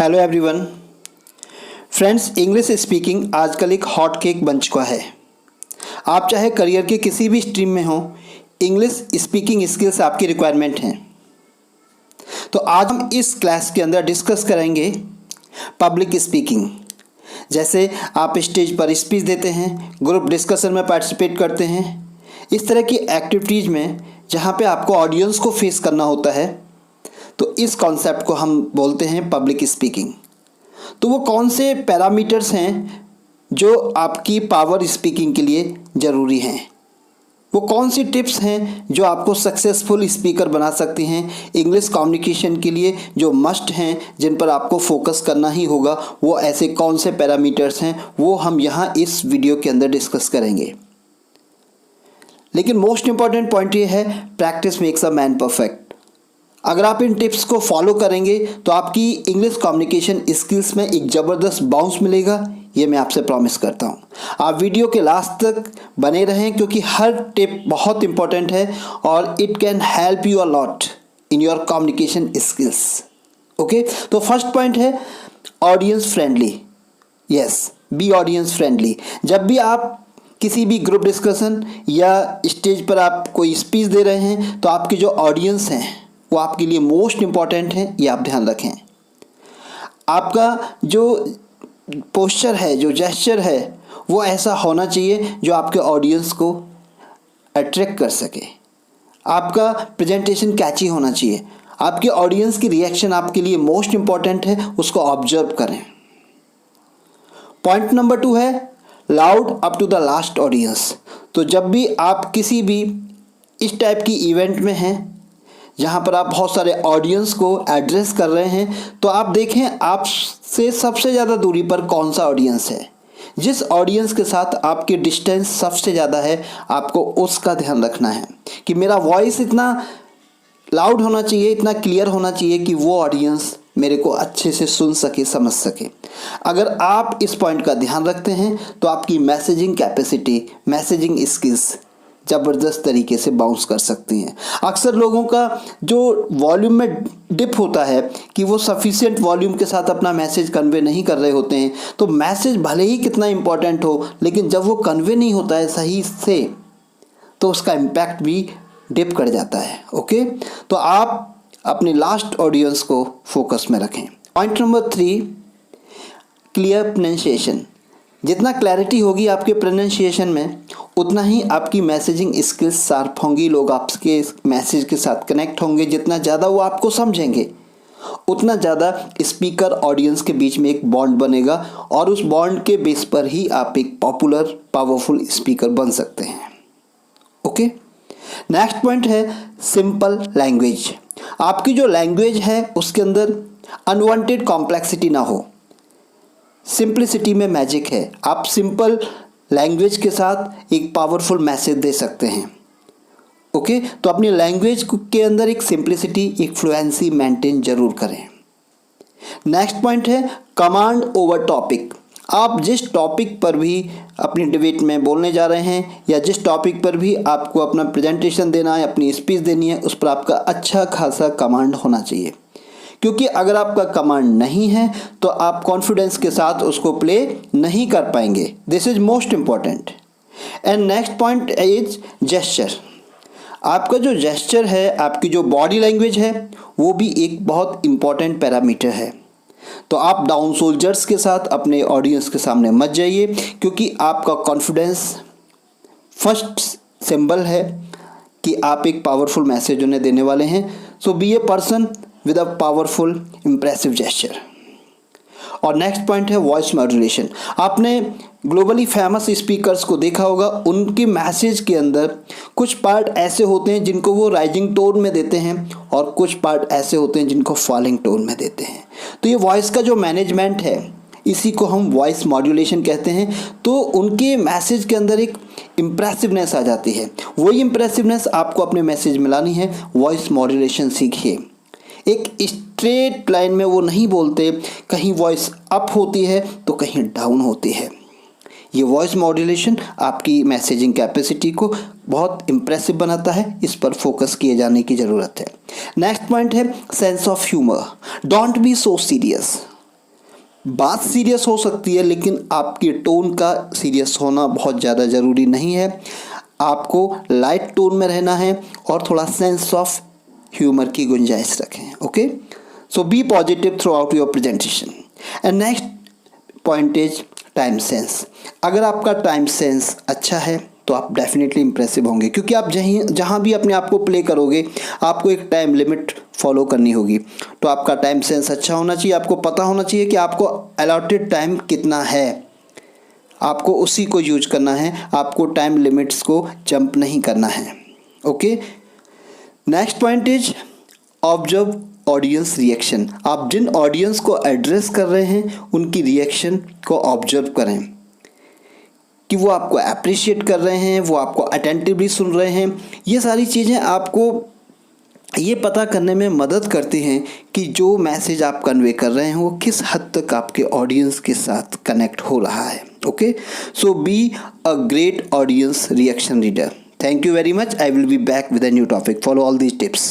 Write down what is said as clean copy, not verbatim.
Hello everyone. Friends, English speaking आजकल एक hot cake बन चुका है। आप चाहे करियर के किसी भी स्ट्रीम में हो, इंग्लिश स्पीकिंग स्किल्स आपकी रिक्वायरमेंट हैं। तो आज हम इस क्लास के अंदर डिस्कस करेंगे पब्लिक स्पीकिंग। जैसे आप स्टेज पर स्पीच देते हैं, ग्रुप डिस्कशन में पार्टिसिपेट करते हैं, इस तरह की एक्टिविटीज़ में जहाँ पे आपको ऑडियंस को फेस करना होता है, तो इस कॉन्सेप्ट को हम बोलते हैं पब्लिक स्पीकिंग। तो वो कौन से पैरामीटर्स हैं जो आपकी पावर स्पीकिंग के लिए ज़रूरी हैं, वो कौन सी टिप्स हैं जो आपको सक्सेसफुल स्पीकर बना सकती हैं इंग्लिश कम्युनिकेशन के लिए, जो मस्ट हैं, जिन पर आपको फोकस करना ही होगा, वो ऐसे कौन से पैरामीटर्स हैं, वो हम यहाँ इस वीडियो के अंदर डिस्कस करेंगे। लेकिन मोस्ट इम्पॉर्टेंट पॉइंट ये है, practice makes a man perfect. अगर आप इन टिप्स को फॉलो करेंगे तो आपकी इंग्लिश कम्युनिकेशन स्किल्स में एक ज़बरदस्त बाउंस मिलेगा, ये मैं आपसे प्रॉमिस करता हूँ। आप वीडियो के लास्ट तक बने रहें क्योंकि हर टिप बहुत इंपॉर्टेंट है और it can help you a lot in your communication skills. Okay, तो फर्स्ट पॉइंट है audience friendly. Yes, be audience friendly. जब भी आप किसी भी ग्रुप डिस्कशन या स्टेज पर आप कोई स्पीच दे रहे हैं तो आपके जो ऑडियंस हैं वो आपके लिए मोस्ट इम्पॉर्टेंट है, ये आप ध्यान रखें। आपका जो पोस्चर है, जो जेस्चर है, वो ऐसा होना चाहिए जो आपके ऑडियंस को अट्रैक्ट कर सके। आपका प्रेजेंटेशन कैची होना चाहिए। आपके ऑडियंस की रिएक्शन आपके लिए मोस्ट इम्पॉर्टेंट है, उसको ऑब्जर्व करें। पॉइंट नंबर 2 है loud up to the last audience. तो जब भी आप किसी भी इस टाइप की इवेंट में हैं जहाँ पर आप बहुत सारे ऑडियंस को एड्रेस कर रहे हैं, तो आप देखें आपसे सबसे ज़्यादा दूरी पर कौन सा ऑडियंस है। जिस ऑडियंस के साथ आपकी डिस्टेंस सबसे ज़्यादा है, आपको उसका ध्यान रखना है कि मेरा वॉइस इतना लाउड होना चाहिए, इतना क्लियर होना चाहिए कि वो ऑडियंस मेरे को अच्छे से सुन सके, समझ सके। अगर आप इस पॉइंट का ध्यान रखते हैं तो आपकी मैसेजिंग कैपेसिटी, मैसेजिंग स्किल्स ज़बरदस्त तरीके से बाउंस कर सकती हैं। अक्सर लोगों का जो वॉल्यूम में डिप होता है कि वो सफिशिएंट वॉल्यूम के साथ अपना मैसेज कन्वे नहीं कर रहे होते हैं, तो मैसेज भले ही कितना इम्पोर्टेंट हो, लेकिन जब वो कन्वे नहीं होता है सही से, तो उसका इम्पैक्ट भी डिप कर जाता है। ओके, तो आप अपनी लास्ट ऑडियंस को फोकस में रखें। Point number 3, clear pronunciation. जितना क्लैरिटी होगी आपके प्रोनाउंसिएशन में, उतना ही आपकी मैसेजिंग स्किल्स शार्प होंगी, लोग आपके मैसेज के साथ कनेक्ट होंगे। जितना ज़्यादा वो आपको समझेंगे, उतना ज़्यादा स्पीकर ऑडियंस के बीच में एक बॉन्ड बनेगा और उस बॉन्ड के बेस पर ही आप एक पॉपुलर पावरफुल स्पीकर बन सकते हैं। ओके, नेक्स्ट पॉइंट है सिंपल लैंग्वेज। आपकी जो लैंग्वेज है उसके अंदर अनवांटेड कॉम्प्लेक्सिटी ना हो। सिंप्लिसिटी में मैजिक है। आप सिंपल लैंग्वेज के साथ एक पावरफुल मैसेज दे सकते हैं। ओके, तो अपनी लैंग्वेज के अंदर एक सिंप्लिसिटी, एक फ्लुएंसी मेंटेन जरूर करें। नेक्स्ट पॉइंट है कमांड ओवर टॉपिक। आप जिस टॉपिक पर भी अपनी डिबेट में बोलने जा रहे हैं या जिस टॉपिक पर भी आपको अपना प्रेजेंटेशन देना है, अपनी स्पीच देनी है, उस पर आपका अच्छा खासा कमांड होना चाहिए। क्योंकि अगर आपका कमांड नहीं है तो आप कॉन्फिडेंस के साथ उसको प्ले नहीं कर पाएंगे। This is most important. And next point is gesture. आपका जो जेस्चर है, आपकी जो बॉडी लैंग्वेज है, वो भी एक बहुत इम्पॉर्टेंट पैरामीटर है। तो आप डाउन सोल्जर्स के साथ अपने ऑडियंस के सामने मत जाइए, क्योंकि आपका कॉन्फिडेंस फर्स्ट सिंबल है कि आप एक पावरफुल मैसेज उन्हें देने वाले हैं। So be a person with a powerful impressive gesture। और नेक्स्ट पॉइंट है वॉइस मॉड्यूलेशन। आपने ग्लोबली फेमस स्पीकर्स को देखा होगा, उनके मैसेज के अंदर कुछ पार्ट ऐसे होते हैं जिनको वो राइजिंग टोन में देते हैं और कुछ पार्ट ऐसे होते हैं जिनको फॉलिंग टोन में देते हैं। तो ये वॉइस का जो मैनेजमेंट है, इसी को हम वॉइस मॉड्यूलेशन कहते हैं। तो उनके मैसेज के अंदर एक इम्प्रेसिवनेस आ जाती है। वही इम्प्रेसिवनेस आपको अपने मैसेज में लानी है। वॉइस मॉड्यूलेशन सीखिए। एक स्ट्रेट लाइन में वो नहीं बोलते, कहीं वॉइस अप होती है तो कहीं डाउन होती है। ये वॉइस मॉड्यूलेशन आपकी मैसेजिंग कैपेसिटी को बहुत इम्प्रेसिव बनाता है। इस पर फोकस किए जाने की ज़रूरत है। नेक्स्ट पॉइंट है sense of humour. Don't be so serious. बात सीरियस हो सकती है, लेकिन आपके टोन का सीरियस होना बहुत ज़्यादा ज़रूरी नहीं है। आपको लाइट टोन में रहना है और थोड़ा सेंस ऑफ ह्यूमर की गुंजाइश रखें। Okay, so be positive throughout your presentation. And next point is time sense. अगर आपका टाइम सेंस अच्छा है तो आप डेफिनेटली इंप्रेसिव होंगे, क्योंकि आप जहाँ भी अपने आप को प्ले करोगे आपको एक टाइम लिमिट फॉलो करनी होगी। तो आपका टाइम सेंस अच्छा होना चाहिए, आपको पता होना चाहिए कि आपको अलॉटेड टाइम कितना है, आपको उसी को यूज करना है, आपको टाइम लिमिट्स को जंप नहीं करना है। Okay, next point is observe audience reaction. आप जिन ऑडियंस को एड्रेस कर रहे हैं उनकी रिएक्शन को ऑब्जर्व करें कि वो आपको अप्रिशिएट कर रहे हैं, वो आपको अटेंटिवली सुन रहे हैं। ये सारी चीज़ें आपको ये पता करने में मदद करती हैं कि जो मैसेज आप कन्वे कर रहे हैं वो किस हद तक आपके ऑडियंस के साथ कनेक्ट हो रहा है। Okay, so be a great audience reaction reader. Thank you very much. I will be back with a new topic. Follow all these tips.